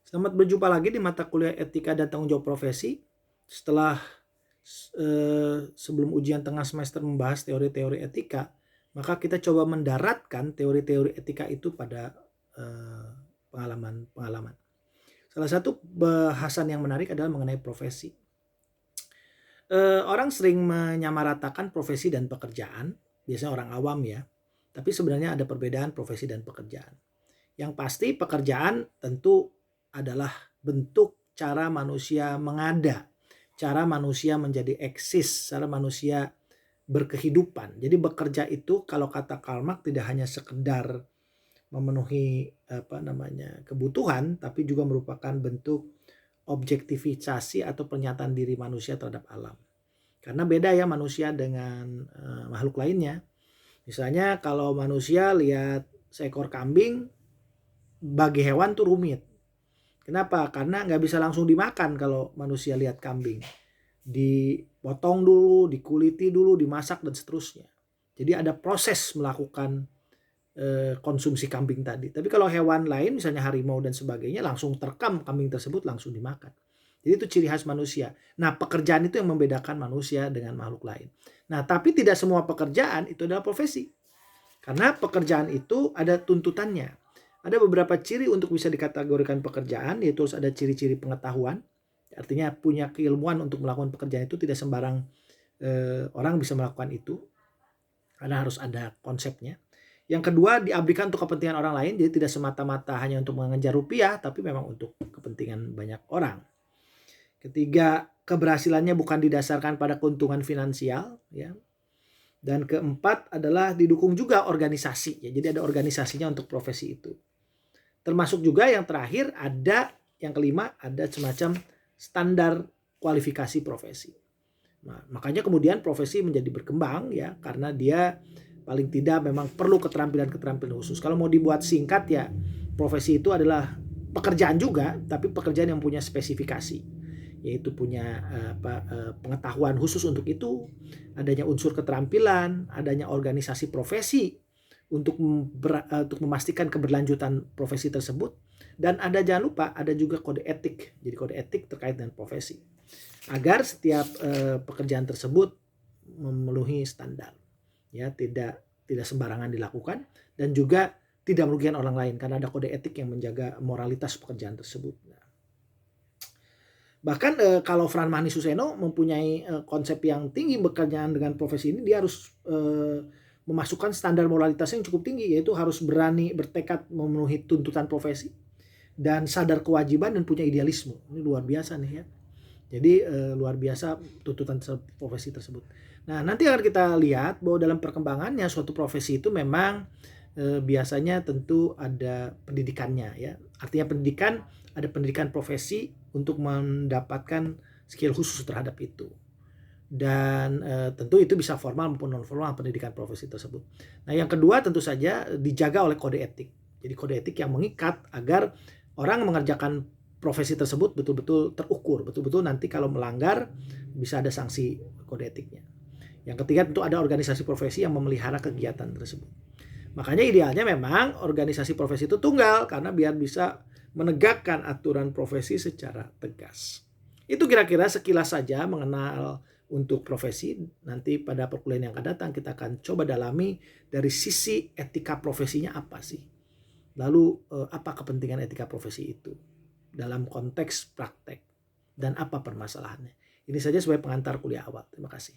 Selamat berjumpa lagi di mata kuliah Etika dan Tanggung Jawab Profesi. Setelah sebelum ujian tengah semester membahas teori-teori etika, maka kita coba mendaratkan teori-teori etika itu pada pengalaman-pengalaman. Salah satu bahasan yang menarik adalah mengenai profesi. Orang sering menyamaratakan profesi dan pekerjaan, biasanya orang awam ya, tapi sebenarnya ada perbedaan profesi dan pekerjaan. Yang pasti pekerjaan tentu adalah bentuk cara manusia mengada, cara manusia menjadi eksis, cara manusia berkehidupan. Jadi bekerja itu kalau kata Karl Marx tidak hanya sekedar memenuhi kebutuhan, tapi juga merupakan bentuk objektivisasi atau pernyataan diri manusia terhadap alam. Karena beda ya manusia dengan makhluk lainnya. Misalnya kalau manusia lihat seekor kambing, bagi hewan tuh rumit. Kenapa? Karena nggak bisa langsung dimakan kalau manusia lihat kambing. Dipotong dulu, dikuliti dulu, dimasak dan seterusnya. Jadi ada proses melakukan konsumsi kambing tadi. Tapi kalau hewan lain misalnya harimau dan sebagainya langsung terkam kambing tersebut langsung dimakan. Jadi itu ciri khas manusia. Nah pekerjaan itu yang membedakan manusia dengan makhluk lain. Nah tapi tidak semua pekerjaan itu adalah profesi. Karena pekerjaan itu ada tuntutannya. Ada beberapa ciri untuk bisa dikategorikan pekerjaan, yaitu harus ada ciri-ciri pengetahuan. Artinya punya keilmuan untuk melakukan pekerjaan itu, tidak sembarang orang bisa melakukan itu. Karena harus ada konsepnya. Yang kedua, diabdikan untuk kepentingan orang lain, jadi tidak semata-mata hanya untuk mengejar rupiah, tapi memang untuk kepentingan banyak orang. Ketiga, keberhasilannya bukan didasarkan pada keuntungan finansial, ya. Dan keempat adalah didukung juga organisasi, ya. Jadi ada organisasinya untuk profesi itu. Termasuk juga yang terakhir yang kelima ada semacam standar kualifikasi profesi. Nah, makanya kemudian profesi menjadi berkembang ya karena dia paling tidak memang perlu keterampilan-keterampilan khusus. Kalau mau dibuat singkat ya profesi itu adalah pekerjaan juga, tapi pekerjaan yang punya spesifikasi, yaitu punya pengetahuan khusus untuk itu, adanya unsur keterampilan, adanya organisasi profesi untuk memastikan keberlanjutan profesi tersebut, dan jangan lupa ada juga kode etik. Jadi kode etik terkait dengan profesi agar setiap pekerjaan tersebut memenuhi standar, ya tidak sembarangan dilakukan dan juga tidak merugikan orang lain karena ada kode etik yang menjaga moralitas pekerjaan tersebut. Bahkan kalau Fran Mahni Suseno mempunyai konsep yang tinggi berkenaan dengan profesi ini, dia harus memasukkan standar moralitas yang cukup tinggi, yaitu harus berani bertekad memenuhi tuntutan profesi dan sadar kewajiban dan punya idealisme. Ini luar biasa nih ya. Jadi luar biasa tuntutan profesi tersebut. Nah nanti akan kita lihat bahwa dalam perkembangannya suatu profesi itu memang biasanya tentu ada pendidikannya ya. Artinya ada pendidikan profesi untuk mendapatkan skill khusus terhadap itu. Dan tentu itu bisa formal maupun non formal pendidikan profesi tersebut. Nah yang kedua tentu saja dijaga oleh kode etik. Jadi kode etik yang mengikat agar orang mengerjakan profesi tersebut betul-betul terukur, betul-betul nanti kalau melanggar bisa ada sanksi kode etiknya. Yang ketiga tentu ada organisasi profesi yang memelihara kegiatan tersebut. Makanya idealnya memang organisasi profesi itu tunggal karena biar bisa menegakkan aturan profesi secara tegas. Itu kira-kira sekilas saja mengenal untuk profesi. Nanti pada perkuliahan yang akan datang kita akan coba dalami dari sisi etika profesinya apa sih. Lalu apa kepentingan etika profesi itu dalam konteks praktek dan apa permasalahannya. Ini saja sebagai pengantar kuliah awal. Terima kasih.